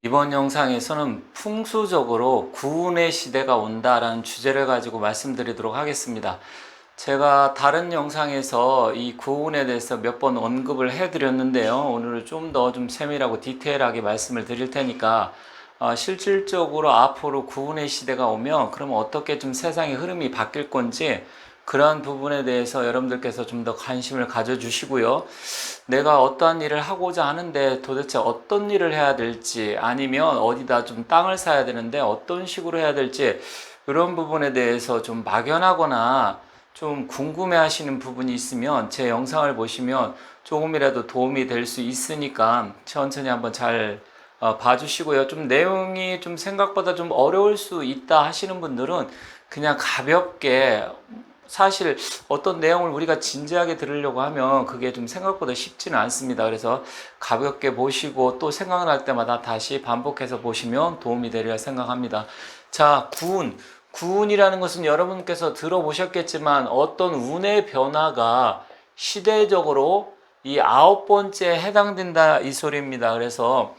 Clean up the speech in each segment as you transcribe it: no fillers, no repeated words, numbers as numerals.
이번 영상에서는 풍수적으로 구운의 시대가 온다라는 주제를 가지고 말씀드리도록 하겠습니다. 제가 다른 영상에서 이 구운에 대해서 몇 번 언급을 해드렸는데요. 오늘은 좀 더 세밀하고 디테일하게 말씀을 드릴 테니까 실질적으로 앞으로 구운의 시대가 오면 그러면 어떻게 세상의 흐름이 바뀔 건지 그러한 부분에 대해서 여러분들께서 좀 더 관심을 가져주시고요. 내가 어떠한 일을 하고자 하는데 도대체 어떤 일을 해야 될지, 아니면 어디다 땅을 사야 되는데 어떤 식으로 해야 될지, 이런 부분에 대해서 막연하거나 궁금해 하시는 부분이 있으면 제 영상을 보시면 조금이라도 도움이 될 수 있으니까 천천히 한번 잘 봐주시고요. 내용이 생각보다 어려울 수 있다 하시는 분들은 그냥 가볍게, 사실 어떤 내용을 우리가 진지하게 들으려고 하면 그게 생각보다 쉽지는 않습니다. 그래서 가볍게 보시고 또 생각날 때마다 다시 반복해서 보시면 도움이 되리라 생각합니다. 자, 구운이라는 것은 여러분께서 들어보셨겠지만 어떤 운의 변화가 시대적으로 이 9번째에 해당된다 이 소리입니다. 그래서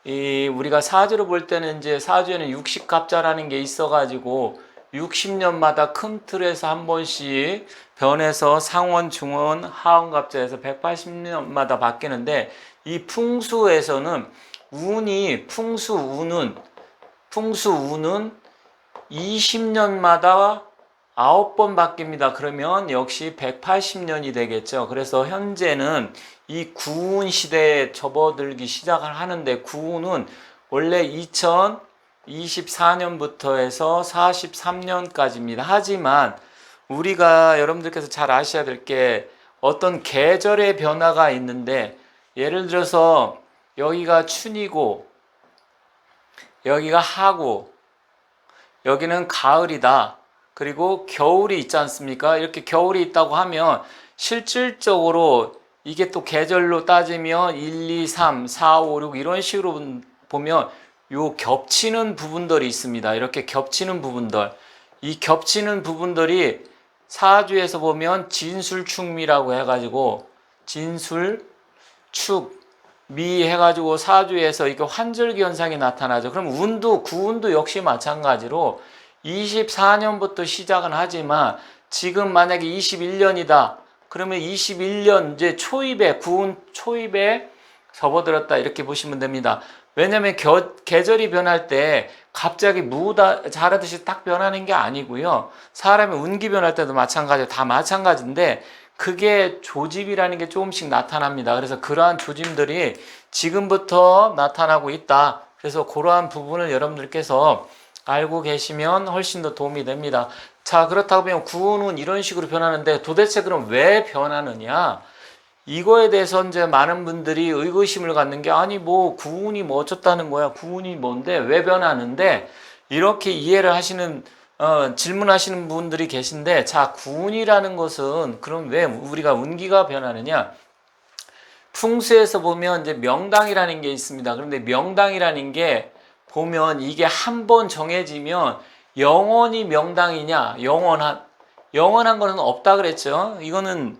우리가 사주를 볼 때는 이제 사주에는 60갑자라는 게 있어가지고 60년마다 큰 틀에서 한 번씩 변해서 상원, 중원, 하원갑자에서 180년마다 바뀌는데, 이 풍수에서는 풍수운은 20년마다 9번 바뀝니다. 그러면 역시 180년이 되겠죠. 그래서 현재는 이 구운 시대에 접어들기 시작을 하는데, 구운은 원래 2024년부터 해서 43년까지입니다. 하지만 우리가 여러분들께서 잘 아셔야 될 게 어떤 계절의 변화가 있는데, 예를 들어서 여기가 춘이고 여기가 하고 여기는 가을이다, 그리고 겨울이 있지 않습니까? 이렇게 겨울이 있다고 하면 실질적으로 이게 또 계절로 따지면 1, 2, 3, 4, 5, 6 이런 식으로 보면 요 겹치는 부분들이 있습니다. 이렇게 겹치는 부분들, 이 겹치는 부분들이 사주에서 보면 진술축미라고 해가지고 진술축미 해가지고 사주에서 이게 환절기 현상이 나타나죠. 그럼 구운도 역시 마찬가지로 24년부터 시작은 하지만 지금 만약에 21년이다. 그러면 21년 이제 구운 초입에 접어들었다, 이렇게 보시면 됩니다. 왜냐면 계절이 변할 때 갑자기 자라듯이 딱 변하는 게 아니고요. 사람의 운기 변할 때도 마찬가지예요. 다 마찬가지인데 그게 조짐이라는 게 조금씩 나타납니다. 그래서 그러한 조짐들이 지금부터 나타나고 있다. 그래서 그러한 부분을 여러분들께서 알고 계시면 훨씬 더 도움이 됩니다. 자, 그렇다고 보면 구운은 이런 식으로 변하는데 도대체 그럼 왜 변하느냐? 이거에 대해서 이제 많은 분들이 의구심을 갖는 게, 아니 구운이 어쩌다는 거야, 구운이 뭔데 왜 변하는데, 이렇게 이해를 하시는 질문하시는 분들이 계신데, 자, 구운이라는 것은 그럼 왜 우리가 운기가 변하느냐? 풍수에서 보면 이제 명당이라는 게 있습니다. 그런데 명당이라는 게 보면 이게 한 번 정해지면 영원히 명당이냐, 영원한 거는 없다 그랬죠. 이거는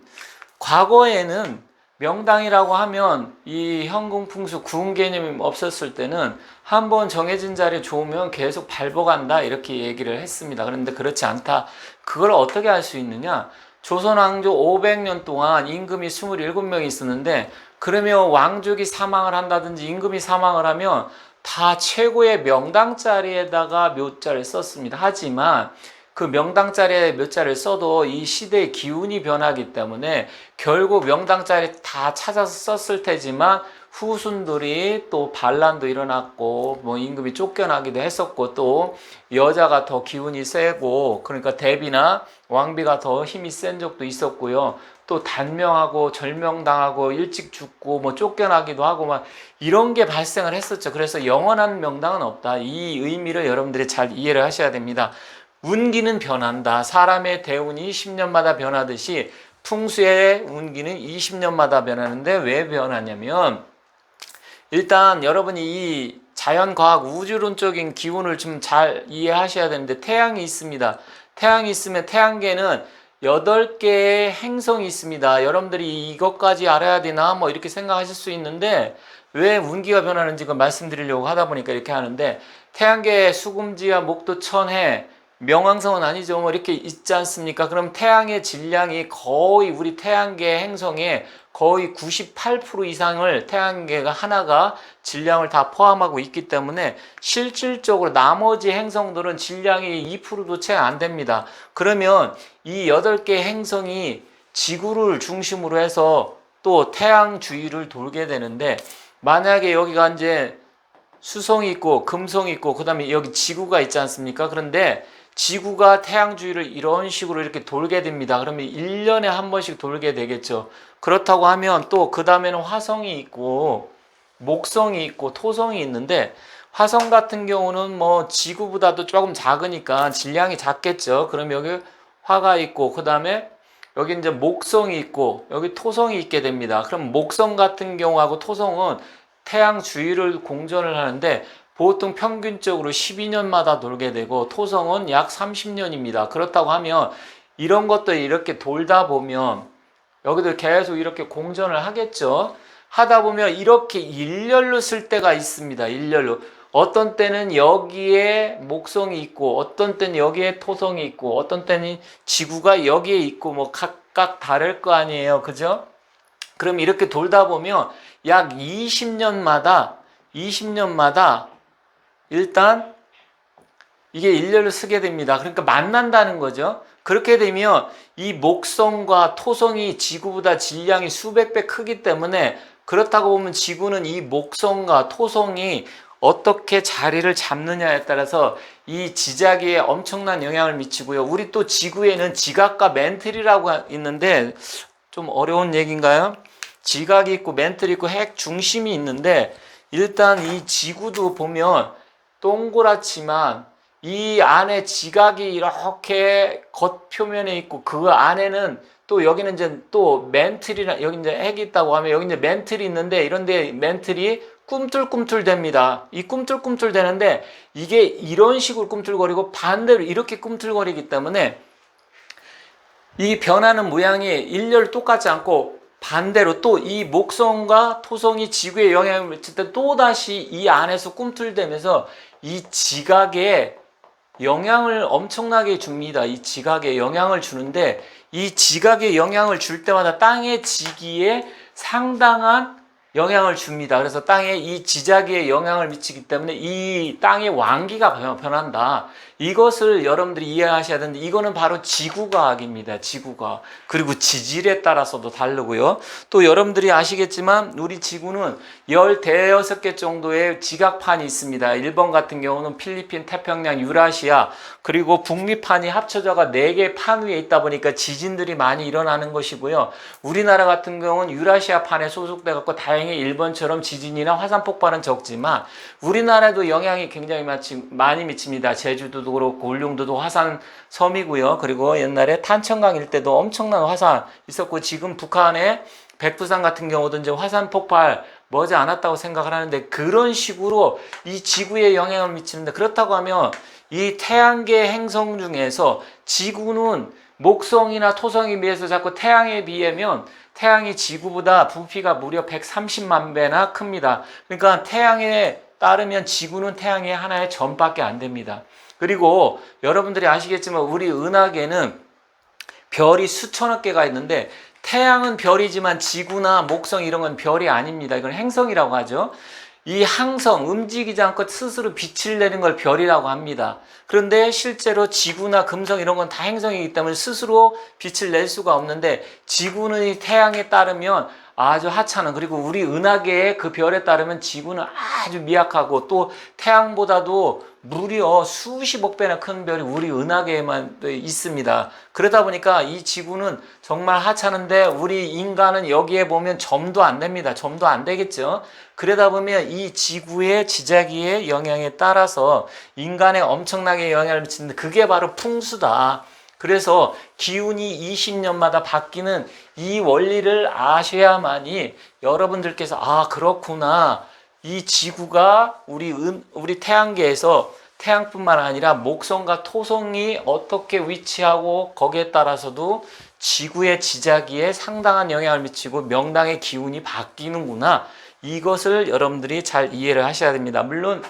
과거에는 명당이라고 하면 이 현궁풍수 구운 개념이 없었을 때는 한번 정해진 자리에 좋으면 계속 밟아간다, 이렇게 얘기를 했습니다. 그런데 그렇지 않다. 그걸 어떻게 알 수 있느냐? 조선 왕조 500년 동안 임금이 27명이 있었는데, 그러면 왕족이 사망을 한다든지 임금이 사망을 하면 다 최고의 명당 자리에다가 묘자를 썼습니다. 하지만 그 명당 자리에 묘자를 써도 이 시대의 기운이 변하기 때문에 결국 명당 자리 다 찾아서 썼을 테지만 후순들이 또 반란도 일어났고 임금이 쫓겨나기도 했었고, 또 여자가 더 기운이 세고, 그러니까 대비나 왕비가 더 힘이 센 적도 있었고요. 또 단명하고 절명당하고 일찍 죽고 쫓겨나기도 하고 이런 게 발생을 했었죠. 그래서 영원한 명당은 없다. 이 의미를 여러분들이 잘 이해를 하셔야 됩니다. 운기는 변한다. 사람의 대운이 10년마다 변하듯이 풍수의 운기는 20년마다 변하는데, 왜 변하냐면, 일단 여러분이 이 자연과학 우주론적인 기운을 잘 이해하셔야 되는데, 태양이 있습니다. 태양이 있으면 태양계는 8개의 행성이 있습니다. 여러분들이 이것까지 알아야 되나 이렇게 생각하실 수 있는데, 왜 운기가 변하는지 그 말씀드리려고 하다 보니까 이렇게 하는데, 태양계 수금지와 목도 천해, 명왕성은 아니죠. 뭐 이렇게 있지 않습니까? 그럼 태양의 질량이 거의 우리 태양계 행성의 거의 98% 이상을 태양계가 하나가 질량을 다 포함하고 있기 때문에 실질적으로 나머지 행성들은 질량이 2%도 채 안 됩니다. 그러면 이 8개 행성이 지구를 중심으로 해서 또 태양 주위를 돌게 되는데, 만약에 여기가 이제 수성이 있고 금성이 있고 그 다음에 여기 지구가 있지 않습니까? 그런데 지구가 태양 주위를 이런 식으로 이렇게 돌게 됩니다. 그러면 1년에 한 번씩 돌게 되겠죠. 그렇다고 하면 또 그 다음에는 화성이 있고 목성이 있고 토성이 있는데, 화성 같은 경우는 뭐 지구보다도 조금 작으니까 질량이 작겠죠. 그럼 여기 화가 있고 그 다음에 여기 이제 목성이 있고 여기 토성이 있게 됩니다. 그럼 목성 같은 경우하고 토성은 태양 주위를 공전을 하는데 보통 평균적으로 12년마다 돌게 되고, 토성은 약 30년입니다. 그렇다고 하면 이런 것들 이렇게 돌다 보면 여기도 계속 이렇게 공전을 하겠죠. 하다 보면 이렇게 일렬로 쓸 때가 있습니다. 일렬로. 어떤 때는 여기에 목성이 있고 어떤 때는 여기에 토성이 있고 어떤 때는 지구가 여기에 있고 뭐 각각 다를 거 아니에요. 그죠? 그럼 이렇게 돌다 보면 약 20년마다 일단 이게 일렬로 쓰게 됩니다. 그러니까 만난다는 거죠. 그렇게 되면 이 목성과 토성이 지구보다 질량이 수백 배 크기 때문에, 그렇다고 보면 지구는 이 목성과 토성이 어떻게 자리를 잡느냐에 따라서 이 지자기에 엄청난 영향을 미치고요. 우리 또 지구에는 지각과 멘틀이라고 있는데, 좀 어려운 얘기인가요? 지각이 있고 멘틀이 있고 핵 중심이 있는데, 일단 이 지구도 보면 동그랗지만 이 안에 지각이 이렇게 겉표면에 있고 그 안에는 또 여기는 이제 또 멘틀이나 여기 이제 핵이 있다고 하면 여기 이제 멘틀이 있는데, 이런데 멘틀이 꿈틀꿈틀 됩니다. 이 꿈틀꿈틀 되는데 이게 이런 식으로 꿈틀거리고 반대로 이렇게 꿈틀거리기 때문에 이 변하는 모양이 일렬 똑같지 않고 반대로 또 이 목성과 토성이 지구에 영향을 미칠 때 또다시 이 안에서 꿈틀대면서 이 지각에 영향을 엄청나게 줍니다. 이 지각에 영향을 주는데, 이 지각에 영향을 줄 때마다 땅의 지기에 상당한 영향을 줍니다. 그래서 땅에 이 지자기에 영향을 미치기 때문에 이 땅의 왕기가 변한다. 이것을 여러분들이 이해하셔야 되는데, 이거는 바로 지구과학입니다. 지구과학. 그리고 지질에 따라서도 다르고요. 또 여러분들이 아시겠지만 우리 지구는 16개 정도의 지각판이 있습니다. 1번 같은 경우는 필리핀, 태평양, 유라시아, 그리고 북미판이 합쳐져가 4개 판 위에 있다 보니까 지진들이 많이 일어나는 것이고요. 우리나라 같은 경우는 유라시아 판에 소속돼 갖고 다행히 일본처럼 지진이나 화산 폭발은 적지만 우리나라에도 영향이 굉장히 많이 미칩니다. 제주도도 그렇고 울릉도도 화산 섬이고요. 그리고 옛날에 탄천강 일대도 엄청난 화산 있었고, 지금 북한의 백두산 같은 경우도 이제 화산 폭발 머지 않았다고 생각을 하는데, 그런 식으로 이 지구에 영향을 미치는데, 그렇다고 하면 이 태양계 행성 중에서 지구는 목성이나 토성에 비해서 자꾸 태양에 비하면 태양이 지구보다 부피가 무려 130만 배나 큽니다. 그러니까 태양에 따르면 지구는 태양의 하나의 전밖에 안 됩니다. 그리고 여러분들이 아시겠지만 우리 은하계는 별이 수천억 개가 있는데, 태양은 별이지만 지구나 목성 이런 건 별이 아닙니다. 이건 행성이라고 하죠. 이 항성, 움직이지 않고 스스로 빛을 내는 걸 별이라고 합니다. 그런데 실제로 지구나 금성 이런 건 다 행성이기 때문에 스스로 빛을 낼 수가 없는데, 지구는 이 태양에 따르면 아주 하찮은, 그리고 우리 은하계의 그 별에 따르면 지구는 아주 미약하고 또 태양보다도 무려 수십억 배나 큰 별이 우리 은하계에만 있습니다. 그러다 보니까 이 지구는 정말 하찮은데 우리 인간은 여기에 보면 점도 안 됩니다. 점도 안 되겠죠. 그러다 보면 이 지구의 지자기의 영향에 따라서 인간에 엄청나게 영향을 미치는데, 그게 바로 풍수다. 그래서 기온이 20년마다 바뀌는 이 원리를 아셔야만이 여러분들께서 아 그렇구나, 이 지구가 우리 태양계에서 태양뿐만 아니라 목성과 토성이 어떻게 위치하고 거기에 따라서도 지구의 지자기에 상당한 영향을 미치고 명당의 기운이 바뀌는구나, 이것을 여러분들이 잘 이해를 하셔야 됩니다. 물론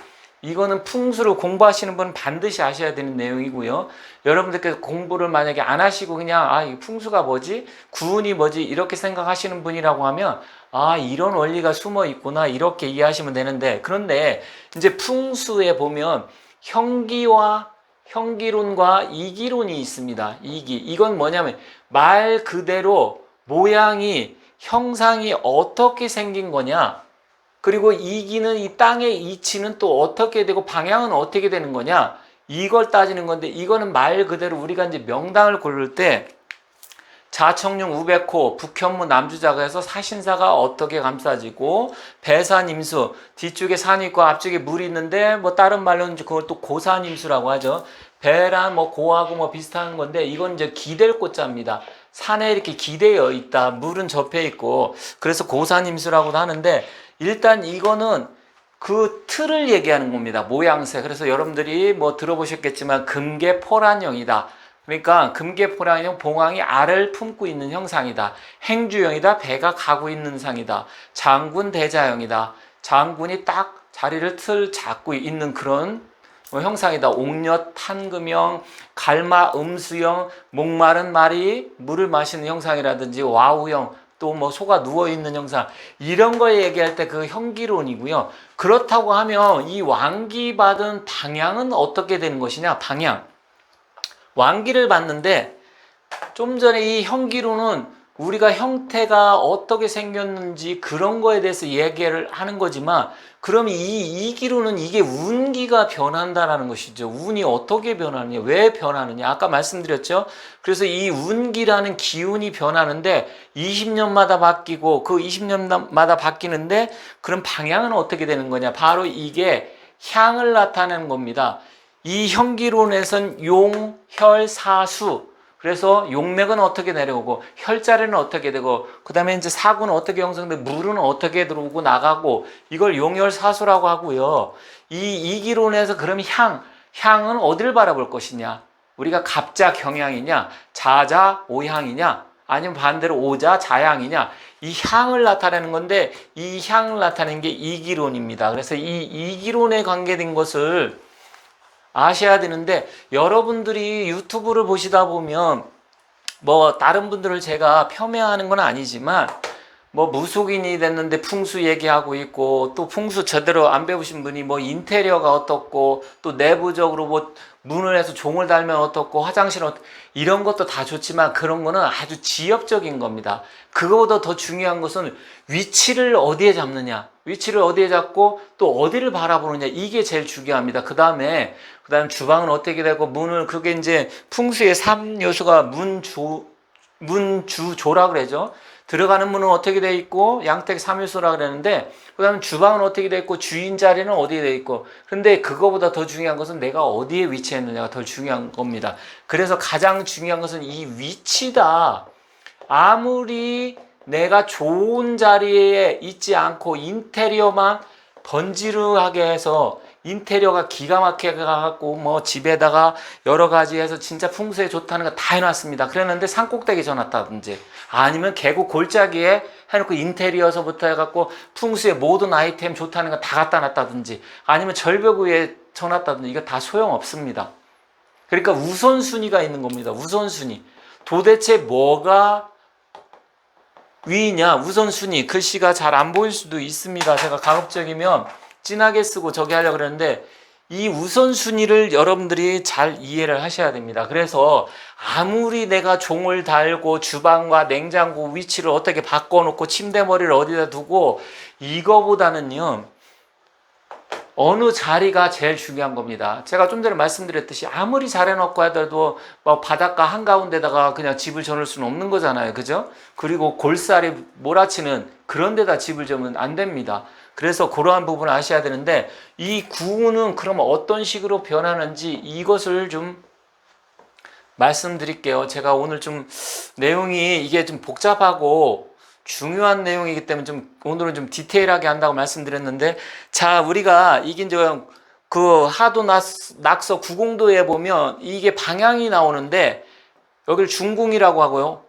이거는 풍수를 공부하시는 분은 반드시 아셔야 되는 내용이고요. 여러분들께서 공부를 만약에 안 하시고 그냥 이 풍수가 뭐지? 구운이 뭐지? 이렇게 생각하시는 분이라고 하면 이런 원리가 숨어 있구나 이렇게 이해하시면 되는데, 그런데 이제 풍수에 보면 형기론과 이기론이 있습니다. 이건 뭐냐면 말 그대로 모양이 형상이 어떻게 생긴 거냐, 그리고 이기는 이 땅의 이치는 또 어떻게 되고 방향은 어떻게 되는 거냐, 이걸 따지는 건데, 이거는 말 그대로 우리가 이제 명당을 고를 때 자청룡 우백호 북현무 남주자가 해서 사신사가 어떻게 감싸지고, 배산임수 뒤쪽에 산이 있고 앞쪽에 물이 있는데 뭐 다른 말로는 그걸 또 고산임수라고 하죠. 배랑 뭐 고하고 뭐 비슷한 건데, 이건 이제 기댈 꽃자입니다. 산에 이렇게 기대어 있다, 물은 접해 있고, 그래서 고산임수라고도 하는데, 일단 이거는 그 틀을 얘기하는 겁니다. 모양새. 그래서 여러분들이 뭐 들어보셨겠지만 금계포란형이다. 그러니까 금계포란형, 봉황이 알을 품고 있는 형상이다. 행주형이다. 배가 가고 있는 상이다. 장군 대자형이다. 장군이 딱 자리를 틀 잡고 있는 그런 형상이다. 옥녀 탄금형, 갈마 음수형, 목마른 말이 물을 마시는 형상이라든지 와우형, 또 뭐 소가 누워있는 형상, 이런 거 얘기할 때 그 형기론이고요. 그렇다고 하면 이 왕기 받은 방향은 어떻게 되는 것이냐, 방향. 왕기를 봤는데 좀 전에 이 형기론은 우리가 형태가 어떻게 생겼는지 그런 거에 대해서 얘기를 하는 거지만, 그럼 이기로는 이게 운기가 변한다라는 것이죠. 운이 어떻게 변하느냐, 왜 변하느냐, 아까 말씀드렸죠. 그래서 이 운기라는 기운이 변하는데 20년마다 바뀌고, 그 20년마다 바뀌는데 그럼 방향은 어떻게 되는 거냐, 바로 이게 향을 나타내는 겁니다. 이 형기론에선 용, 혈, 사수, 그래서 용맥은 어떻게 내려오고, 혈자리는 어떻게 되고, 그 다음에 이제 사구는 어떻게 형성되고, 물은 어떻게 들어오고 나가고, 이걸 용혈사수라고 하고요. 이 이기론에서 그럼 향은 어디를 바라볼 것이냐? 우리가 갑자 경향이냐, 자자 오향이냐, 아니면 반대로 오자 자향이냐, 이 향을 나타내는 건데, 이 향을 나타내는 게 이기론입니다. 그래서 이 이기론에 관계된 것을 아셔야 되는데, 여러분들이 유튜브를 보시다 보면 뭐 다른 분들을 제가 폄훼하는 건 아니지만, 뭐 무속인이 됐는데 풍수 얘기하고 있고, 또 풍수 제대로 안 배우신 분이 뭐 인테리어가 어떻고, 또 내부적으로 뭐 문을 해서 종을 달면 어떻고, 화장실은 어떻고, 이런 것도 다 좋지만 그런 거는 아주 지엽적인 겁니다. 그거보다 더 중요한 것은 위치를 어디에 잡느냐, 위치를 어디에 잡고 또 어디를 바라보느냐, 이게 제일 중요합니다. 그 다음에 주방은 어떻게 되고, 문을, 그게 이제 풍수의 3요소가 문주조라 그러죠. 들어가는 문은 어떻게 돼 있고, 양택 3요소라 그랬는데, 그 다음에 주방은 어떻게 돼 있고, 주인 자리는 어디에 돼 있고, 근데 그거보다 더 중요한 것은 내가 어디에 위치했느냐가 더 중요한 겁니다. 그래서 가장 중요한 것은 이 위치다. 아무리 내가 좋은 자리에 있지 않고 인테리어만 번지르하게 해서, 인테리어가 기가 막히게 갖고 뭐 집에다가 여러 가지 해서 진짜 풍수에 좋다는 거 다 해놨습니다. 그랬는데 산꼭대기 져놨다든지, 아니면 계곡 골짜기에 해놓고 인테리어서부터 해갖고 풍수에 모든 아이템 좋다는 거 다 갖다 놨다든지, 아니면 절벽 위에 쳐놨다든지, 이거 다 소용없습니다. 그러니까 우선순위가 있는 겁니다. 우선순위. 도대체 뭐가 위냐, 우선순위. 글씨가 잘 안 보일 수도 있습니다. 제가 가급적이면 진하게 쓰고 저기 하려고 그러는데, 이 우선순위를 여러분들이 잘 이해를 하셔야 됩니다. 그래서 아무리 내가 종을 달고 주방과 냉장고 위치를 어떻게 바꿔놓고 침대머리를 어디다 두고, 이거보다는요 어느 자리가 제일 중요한 겁니다. 제가 좀 전에 말씀드렸듯이 아무리 잘해놓고 하더라도 뭐 바닷가 한가운데다가 그냥 집을 지을 수는 없는 거잖아요. 그죠? 그리고 골살이 몰아치는 그런 데다 집을 지으면 안 됩니다. 그래서 그러한 부분을 아셔야 되는데, 이 구는 그럼 어떤 식으로 변하는지 이것을 좀 말씀드릴게요. 제가 오늘 좀 내용이 이게 좀 복잡하고 중요한 내용이기 때문에 오늘은 좀 디테일하게 한다고 말씀드렸는데, 자, 우리가 이게 이제 그 하도 낙서 구공도에 보면 이게 방향이 나오는데, 여기를 중궁이라고 하고요.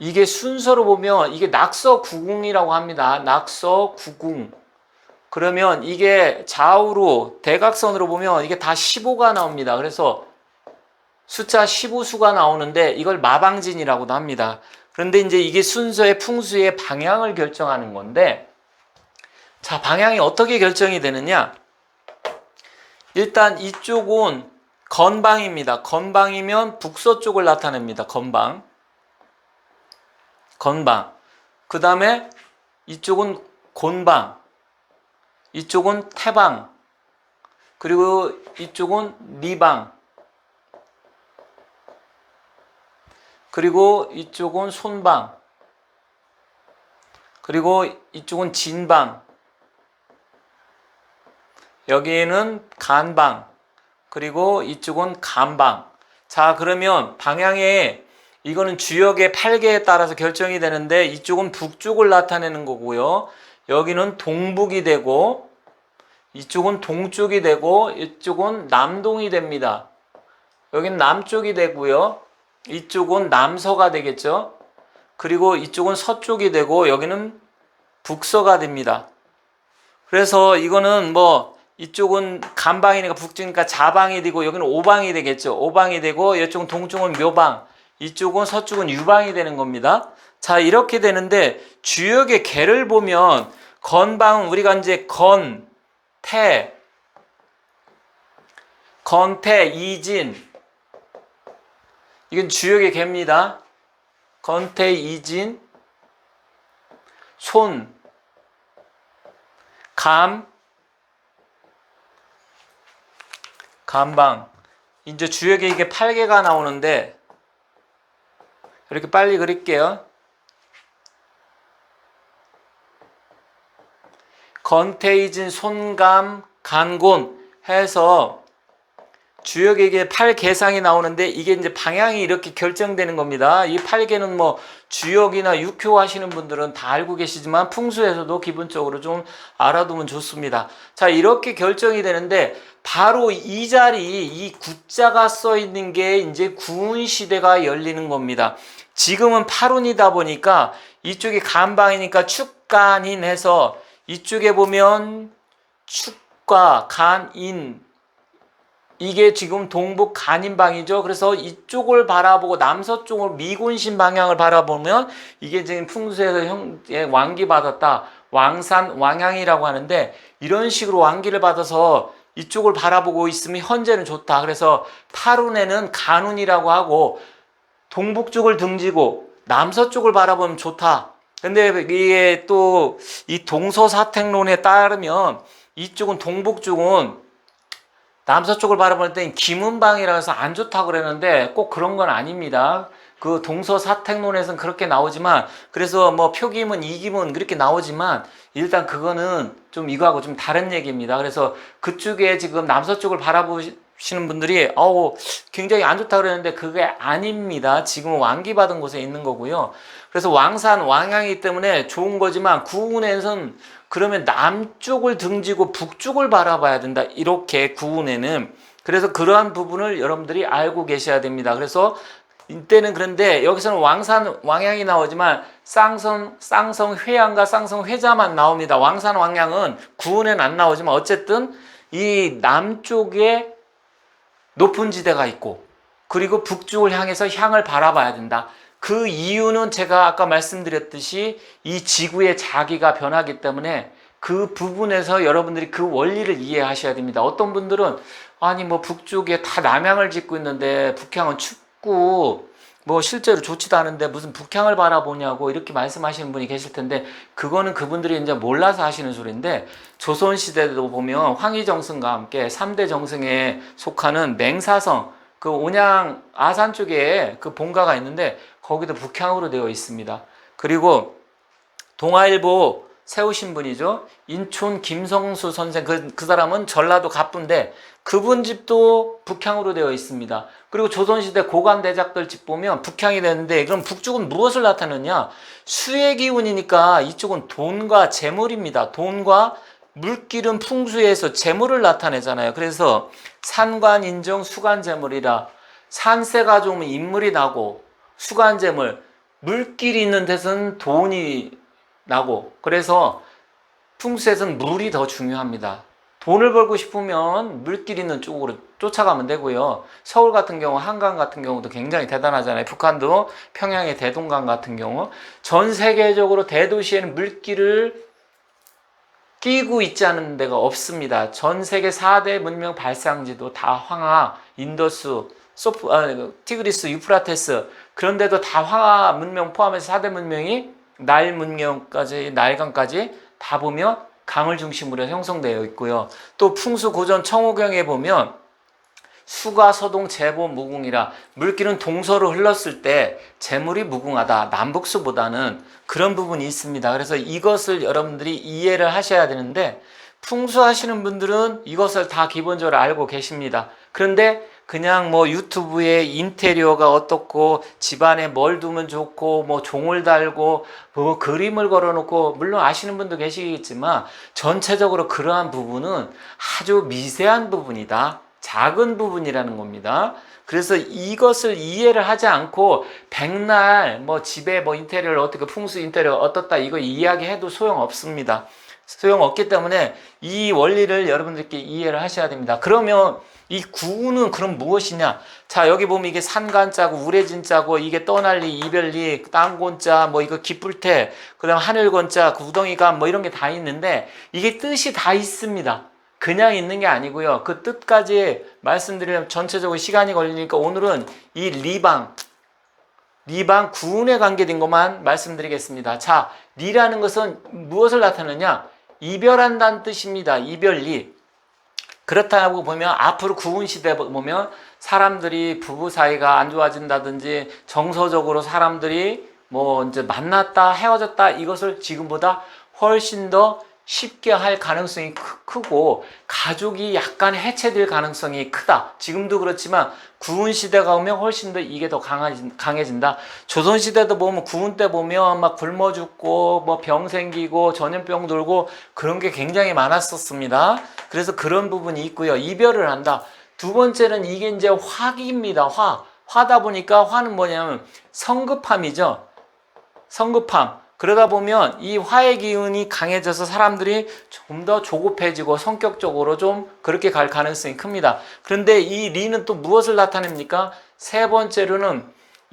이게 순서로 보면 이게 낙서구궁이라고 합니다. 낙서구궁. 그러면 이게 좌우로 대각선으로 보면 이게 다 15가 나옵니다. 그래서 숫자 15수가 나오는데 이걸 마방진이라고도 합니다. 그런데 이제 이게 순서의 풍수의 방향을 결정하는 건데, 자, 방향이 어떻게 결정이 되느냐? 일단 이쪽은 건방입니다. 건방이면 북서쪽을 나타냅니다. 건방. 그 다음에 이쪽은 곤방, 이쪽은 태방, 그리고 이쪽은 리방, 그리고 이쪽은 손방, 그리고 이쪽은 진방, 여기에는 간방, 그리고 이쪽은 간방. 자, 그러면 방향에 이거는 주역의 8개에 따라서 결정이 되는데, 이쪽은 북쪽을 나타내는 거고요. 여기는 동북이 되고, 이쪽은 동쪽이 되고, 이쪽은 남동이 됩니다. 여기는 남쪽이 되고요. 이쪽은 남서가 되겠죠. 그리고 이쪽은 서쪽이 되고, 여기는 북서가 됩니다. 그래서 이거는 뭐 이쪽은 간방이니까 북쪽이니까 자방이 되고, 여기는 오방이 되겠죠. 오방이 되고, 이쪽은 동쪽은 묘방, 이쪽은 서쪽은 유방이 되는 겁니다. 자, 이렇게 되는데 주역의 개를 보면 건방은 우리가 이제 건태, 이진, 이건 주역의 개입니다. 건태, 이진, 손, 간방. 이제 주역에 이게 8개가 나오는데 이렇게 빨리 그릴게요. 건태이진, 손감, 간곤 해서 주역에 이게 8개상이 나오는데, 이게 이제 방향이 이렇게 결정되는 겁니다. 이 8개는 뭐 주역이나 육효 하시는 분들은 다 알고 계시지만 풍수에서도 기본적으로 좀 알아두면 좋습니다. 자, 이렇게 결정이 되는데, 바로 이 자리, 이 구자가 써 있는 게 이제 구운 시대가 열리는 겁니다. 지금은 팔운이다 보니까 이쪽이 간방이니까 축간인 해서 이쪽에 보면 축과 간인, 이게 지금 동북 간인방이죠. 그래서 이쪽을 바라보고 남서쪽을 미곤신 방향을 바라보면 이게 지금 풍수에서 왕기 받았다, 왕산 왕향이라고 하는데, 이런 식으로 왕기를 받아서 이쪽을 바라보고 있으면 현재는 좋다. 그래서 팔운에는 간운이라고 하고, 동북쪽을 등지고 남서쪽을 바라보면 좋다. 근데 이게 또 이 동서사택론에 따르면 이쪽은 동북쪽은 남서쪽을 바라볼 때 기문방이라고 해서 안 좋다고 그랬는데 꼭 그런 건 아닙니다. 그 동서사택론에서는 그렇게 나오지만, 그래서 뭐 표기문, 이기문 그렇게 나오지만 일단 그거는 좀 이거하고 좀 다른 얘기입니다. 그래서 그쪽에 지금 남서쪽을 바라보시는 분들이 굉장히 안 좋다고 그랬는데 그게 아닙니다. 지금 왕기 받은 곳에 있는 거고요. 그래서 왕산 왕향이기 때문에 좋은 거지만, 구운에서는 그러면 남쪽을 등지고 북쪽을 바라봐야 된다. 이렇게 구운에는. 그래서 그러한 부분을 여러분들이 알고 계셔야 됩니다. 그래서 이때는, 그런데 여기서는 왕산 왕향이 나오지만 쌍성 회양과 쌍성 회자만 나옵니다. 왕산 왕향은 구운에는 안 나오지만 어쨌든 이 남쪽에 높은 지대가 있고, 그리고 북쪽을 향해서 향을 바라봐야 된다. 그 이유는 제가 아까 말씀드렸듯이 이 지구의 자기가 변하기 때문에 그 부분에서 여러분들이 그 원리를 이해하셔야 됩니다. 어떤 분들은 아니 뭐 북쪽에 다 남향을 짓고 있는데 북향은 춥고 뭐 실제로 좋지도 않은데 무슨 북향을 바라보냐고 이렇게 말씀하시는 분이 계실 텐데, 그거는 그분들이 이제 몰라서 하시는 소리인데, 조선시대도 보면 황희정승과 함께 3대 정승에 속하는 맹사성, 그 온양 아산 쪽에 그 본가가 있는데 거기도 북향으로 되어 있습니다. 그리고 동아일보 세우신 분이죠. 인촌 김성수 선생, 그 사람은 전라도 갑부인데 그분 집도 북향으로 되어 있습니다. 그리고 조선시대 고관대작들 집 보면 북향이 되는데, 그럼 북쪽은 무엇을 나타내느냐? 수의 기운이니까 이쪽은 돈과 재물입니다. 돈과 물기름 풍수에서 재물을 나타내잖아요. 그래서 산관인정 수관재물이라, 산세가 좋으면 인물이 나고 수관재물, 물길이 있는 데서는 돈이 나고, 그래서 풍수에서는 물이 더 중요합니다. 돈을 벌고 싶으면 물길 있는 쪽으로 쫓아가면 되고요. 서울 같은 경우, 한강 같은 경우도 굉장히 대단하잖아요. 북한도 평양의 대동강 같은 경우. 전 세계적으로 대도시에는 물길을 끼고 있지 않은 데가 없습니다. 전 세계 4대 문명 발상지도 다 황하, 인더스, 티그리스, 유프라테스, 그런데도 다 황하 문명 포함해서 4대 문명이 나일 문명까지, 나일강까지 다 보면 강을 중심으로 형성되어 있고요. 또 풍수 고전 청호경에 보면 수가 서동 제보 무궁이라, 물길은 동서로 흘렀을 때 재물이 무궁하다, 남북수보다는, 그런 부분이 있습니다. 그래서 이것을 여러분들이 이해를 하셔야 되는데, 풍수하시는 분들은 이것을 다 기본적으로 알고 계십니다. 그런데 그냥 뭐 유튜브에 인테리어가 어떻고, 집안에 뭘 두면 좋고, 뭐 종을 달고, 뭐 그림을 걸어놓고, 물론 아시는 분도 계시겠지만 전체적으로 그러한 부분은 아주 미세한 부분이다, 작은 부분이라는 겁니다. 그래서 이것을 이해를 하지 않고 백날 뭐 집에 뭐 인테리어를 어떻게, 풍수 인테리어 어떻다, 이거 이야기해도 소용없습니다. 소용없기 때문에 이 원리를 여러분들께 이해를 하셔야 됩니다. 그러면 이 구는 그럼 무엇이냐? 자, 여기 보면 이게 산간자고 우레진자고, 이게 떠날리, 이별리, 땅곤자, 뭐 이거 기쁠테, 그 다음 하늘건자, 구덩이감, 뭐 이런 게 다 있는데, 이게 뜻이 다 있습니다. 그냥 있는 게 아니고요. 그 뜻까지 말씀드리면 전체적으로 시간이 걸리니까 오늘은 이 리방 구운에 관계된 것만 말씀드리겠습니다. 자, 리라는 것은 무엇을 나타내냐? 이별한다는 뜻입니다. 이별리. 그렇다고 보면 앞으로 구운 시대 보면 사람들이 부부 사이가 안 좋아진다든지, 정서적으로 사람들이 뭐 이제 만났다 헤어졌다, 이것을 지금보다 훨씬 더 쉽게 할 가능성이 크고, 가족이 약간 해체될 가능성이 크다. 지금도 그렇지만 구운 시대가 오면 훨씬 더 이게 더 강해진다. 조선 시대도 보면 구운 때 보면 막 굶어 죽고 뭐 병 생기고 전염병 돌고 그런 게 굉장히 많았었습니다. 그래서 그런 부분이 있고요. 이별을 한다. 두 번째는 이게 이제 화기입니다. 화다 보니까, 화는 뭐냐면 성급함이죠. 성급함. 그러다 보면 이 화의 기운이 강해져서 사람들이 좀 더 조급해지고 성격적으로 좀 그렇게 갈 가능성이 큽니다. 그런데 이 리는 또 무엇을 나타냅니까? 세 번째로는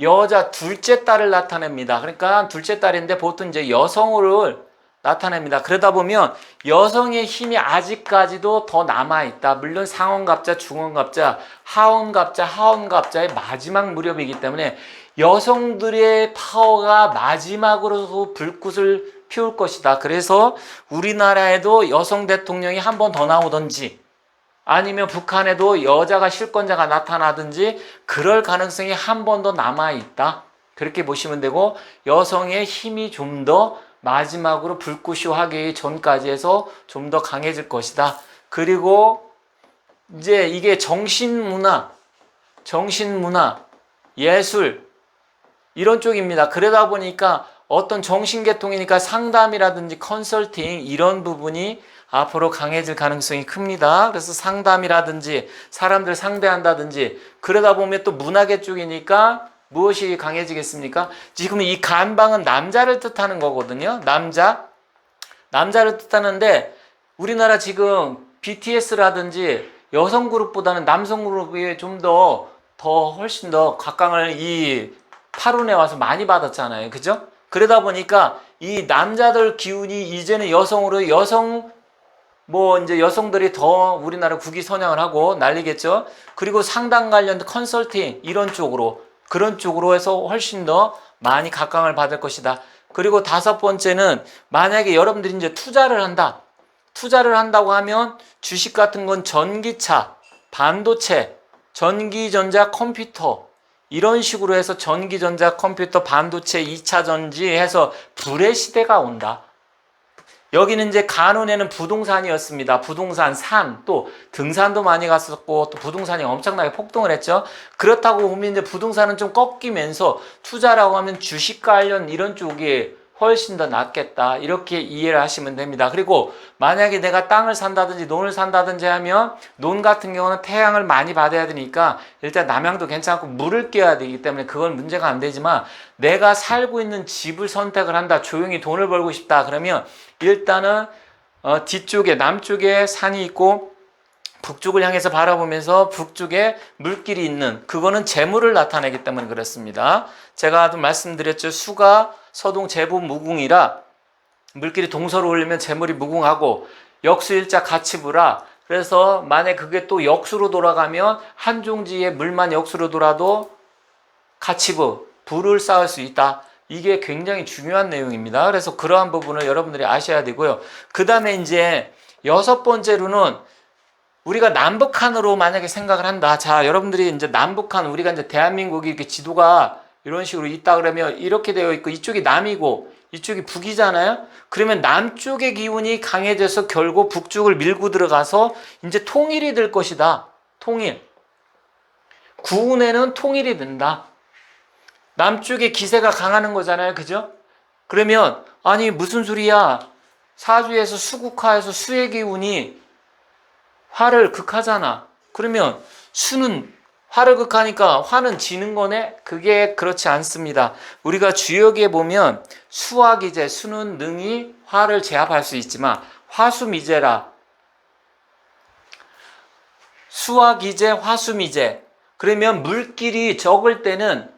여자 둘째 딸을 나타냅니다. 그러니까 둘째 딸인데 보통 이제 여성을 나타냅니다. 그러다 보면 여성의 힘이 아직까지도 더 남아있다. 물론 상원갑자, 중원갑자, 하원갑자, 하원갑자의 마지막 무렵이기 때문에 여성들의 파워가 마지막으로 불꽃을 피울 것이다. 그래서 우리나라에도 여성 대통령이 한 번 더 나오든지, 아니면 북한에도 여자가 실권자가 나타나든지, 그럴 가능성이 한 번 더 남아있다. 그렇게 보시면 되고, 여성의 힘이 좀 더 마지막으로 불꽃이 하기 전까지 해서 좀 더 강해질 것이다. 그리고 이제 이게 정신문화, 예술, 이런 쪽입니다. 그러다 보니까 어떤 정신계통이니까 상담이라든지 컨설팅, 이런 부분이 앞으로 강해질 가능성이 큽니다. 그래서 상담이라든지 사람들 상대한다든지, 그러다 보면 또 문화계 쪽이니까 무엇이 강해지겠습니까? 지금 이 간방은 남자를 뜻하는 거거든요. 남자를 뜻하는데, 우리나라 지금 BTS라든지 여성 그룹보다는 남성 그룹이 좀 훨씬 더 각광을 이 파룬에 와서 많이 받았잖아요. 그죠? 그러다 보니까 이 남자들 기운이 이제는 이제 여성들이 더 우리나라 국위 선양을 하고 난리겠죠? 그리고 상담 관련 컨설팅, 그런 쪽으로 해서 훨씬 더 많이 각광을 받을 것이다. 그리고 다섯 번째는, 만약에 여러분들이 이제 투자를 한다고 하면 주식 같은 건 전기차, 반도체, 전기전자, 컴퓨터, 이런 식으로 해서 전기전자, 컴퓨터, 반도체, 2차 전지 해서 불의 시대가 온다. 여기는 이제 간운에는 부동산이었습니다. 부동산, 또 등산도 많이 갔었고, 또 부동산이 엄청나게 폭등을 했죠. 그렇다고 보면 이제 부동산은 좀 꺾이면서 투자라고 하면 주식 관련 이런 쪽이 훨씬 더 낫겠다. 이렇게 이해를 하시면 됩니다. 그리고 만약에 내가 땅을 산다든지 논을 산다든지 하면 논 같은 경우는 태양을 많이 받아야 되니까 일단 남양도 괜찮고 물을 끼워야 되기 때문에 그건 문제가 안 되지만 내가 살고 있는 집을 선택을 한다. 조용히 돈을 벌고 싶다. 그러면 일단은 뒤쪽에 남쪽에 산이 있고 북쪽을 향해서 바라보면서 북쪽에 물길이 있는 그거는 재물을 나타내기 때문에 그렇습니다. 제가 좀 말씀드렸죠. 수가 서동 제부 무궁이라 물길이 동서로 올리면 재물이 무궁하고 역수일자 가치부라 그래서 만약 그게 또 역수로 돌아가면 한 종지에 물만 역수로 돌아도 가치부, 부를 쌓을 수 있다. 이게 굉장히 중요한 내용입니다. 그래서 그러한 부분을 여러분들이 아셔야 되고요. 그 다음에 이제 여섯 번째로는 우리가 남북한으로 만약에 생각을 한다. 자, 여러분들이 이제 남북한, 우리가 이제 대한민국이 이렇게 지도가 이런 식으로 있다 그러면 이렇게 되어 있고 이쪽이 남이고 이쪽이 북이잖아요. 그러면 남쪽의 기운이 강해져서 결국 북쪽을 밀고 들어가서 이제 통일이 될 것이다. 통일. 구운에는 통일이 된다. 남쪽의 기세가 강하는 거잖아요. 그죠? 그러면 아니 무슨 소리야. 사주에서 수국화해서 수의 기운이 화를 극하잖아. 그러면 수는 화를 극하니까 화는 지는 거네? 그게 그렇지 않습니다. 우리가 주역에 보면 수화기재, 수는 능히 화를 제압할 수 있지만 화수미재라. 수화기재, 화수미재. 그러면 물길이 적을 때는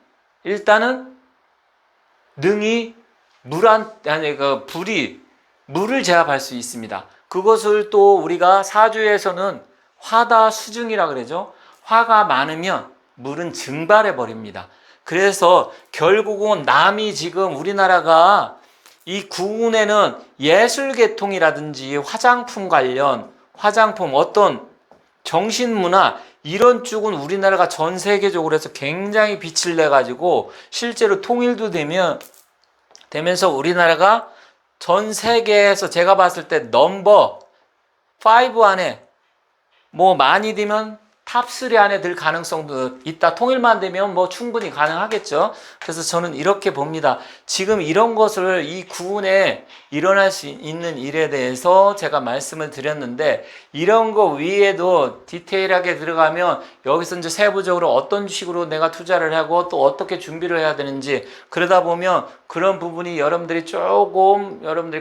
일단은 능히 불이 물을 제압할 수 있습니다. 그것을 또 우리가 사주에서는 화다 수증이라 그러죠. 화가 많으면 물은 증발해 버립니다. 그래서 결국은 남이 지금 우리나라가 이 구운에는 예술계통이라든지 화장품 관련, 화장품 어떤 정신문화 이런 쪽은 우리나라가 전 세계적으로 해서 굉장히 빛을 내가지고 실제로 통일도 되면서 우리나라가 전 세계에서 제가 봤을 때 넘버 5 안에 뭐 많이 되면 탑3 안에 들 가능성도 있다. 통일만 되면 뭐 충분히 가능하겠죠. 그래서 저는 이렇게 봅니다. 지금 이런 것을 이 구운에 일어날 수 있는 일에 대해서 제가 말씀을 드렸는데 이런 거 위에도 디테일하게 들어가면 여기서 이제 세부적으로 어떤 식으로 내가 투자를 하고 또 어떻게 준비를 해야 되는지 그러다 보면 그런 부분이 여러분들이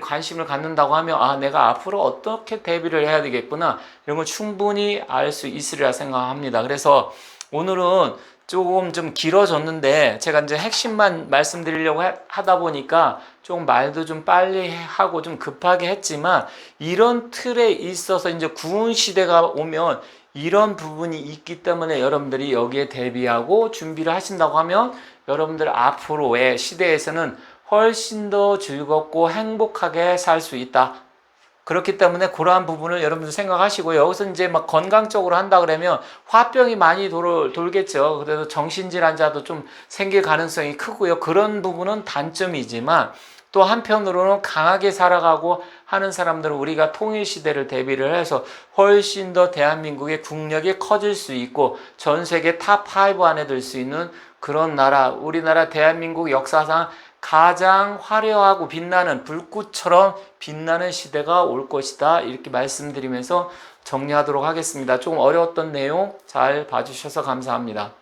관심을 갖는다고 하면 아 내가 앞으로 어떻게 대비를 해야 되겠구나 이런 걸 충분히 알 수 있으리라 생각합니다. 그래서 오늘은 조금 좀 길어졌는데 제가 이제 핵심만 말씀드리려고 하다 보니까 조금 말도 좀 빨리 하고 좀 급하게 했지만 이런 틀에 있어서 이제 구운 시대가 오면 이런 부분이 있기 때문에 여러분들이 여기에 대비하고 준비를 하신다고 하면 여러분들 앞으로의 시대에서는 훨씬 더 즐겁고 행복하게 살 수 있다. 그렇기 때문에 그러한 부분을 여러분들 생각하시고 여기서 이제 막 건강적으로 한다 그러면 화병이 많이 돌겠죠. 그래서 정신질 환자도 좀 생길 가능성이 크고요. 그런 부분은 단점이지만 또 한편으로는 강하게 살아가고 하는 사람들은 우리가 통일시대를 대비를 해서 훨씬 더 대한민국의 국력이 커질 수 있고 전 세계 탑5 안에 들 수 있는 그런 나라, 우리나라 대한민국 역사상 가장 화려하고 빛나는 불꽃처럼 빛나는 시대가 올 것이다. 이렇게 말씀드리면서 정리하도록 하겠습니다. 조금 어려웠던 내용 잘 봐주셔서 감사합니다.